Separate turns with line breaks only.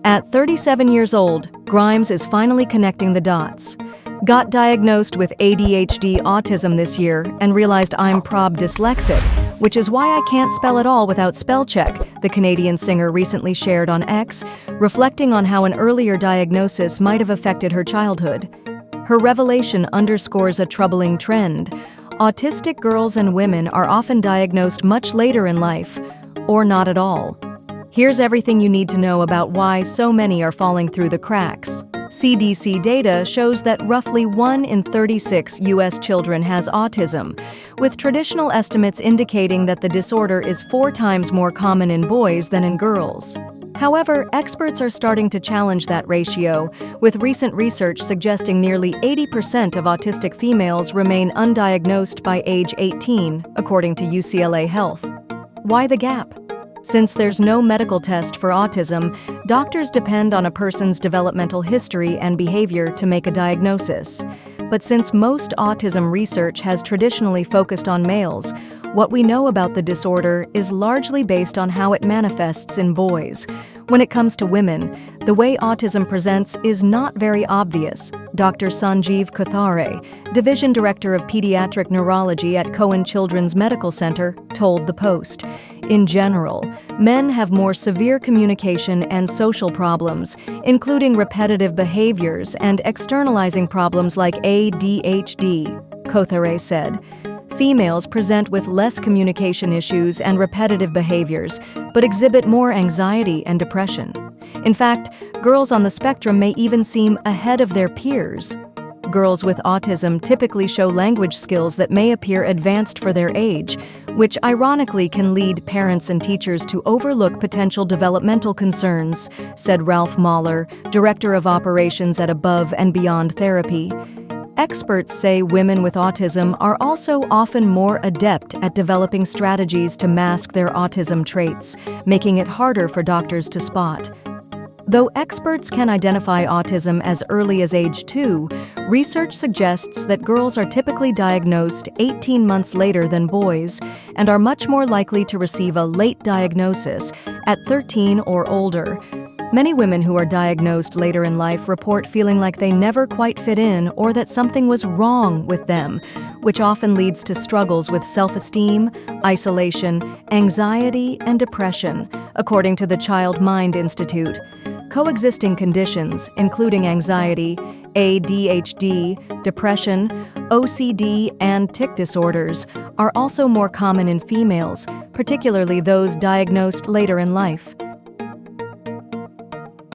At 37 years old, Grimes is finally connecting the dots. Got diagnosed with ADHD autism this year and realized I'm prob dyslexic, which is why I can't spell at all without spellcheck, the Canadian singer recently shared on X, reflecting on how an earlier diagnosis might have affected her childhood. Her revelation underscores a troubling trend. Autistic girls and women are often diagnosed much later in life, or not at all. Here's everything you need to know about why so many are falling through the cracks. CDC data shows that roughly 1 in 36 U.S. children has autism, with traditional estimates indicating that the disorder is 4 times more common in boys than in girls. However, experts are starting to challenge that ratio, with recent research suggesting nearly 80% of autistic females remain undiagnosed by age 18, according to UCLA Health. Why the gap? Since there's no medical test for autism, doctors depend on a person's developmental history and behavior to make a diagnosis. But since most autism research has traditionally focused on males, what we know about the disorder is largely based on how it manifests in boys. When it comes to women, the way autism presents is not very obvious. Dr. Sanjeev Kothare, Division Director of Pediatric Neurology at Cohen Children's Medical Center, told The Post. In general, men have more severe communication and social problems, including repetitive behaviors and externalizing problems like ADHD, Kothare said. Females present with less communication issues and repetitive behaviors, but exhibit more anxiety and depression. In fact, girls on the spectrum may even seem ahead of their peers. Girls with autism typically show language skills that may appear advanced for their age, which ironically can lead parents and teachers to overlook potential developmental concerns, said Ralph Moller, Director of Operations at Above and Beyond Therapy. Experts say women with autism are also often more adept at developing strategies to mask their autism traits, making it harder for doctors to spot. Though experts can identify autism as early as age 2, research suggests that girls are typically diagnosed 18 months later than boys and are much more likely to receive a late diagnosis at 13 or older. Many women who are diagnosed later in life report feeling like they never quite fit in or that something was wrong with them, which often leads to struggles with self-esteem, isolation, anxiety, and depression, according to the Child Mind Institute. Coexisting conditions, including anxiety, ADHD, depression, OCD, and tic disorders, are also more common in females, particularly those diagnosed later in life.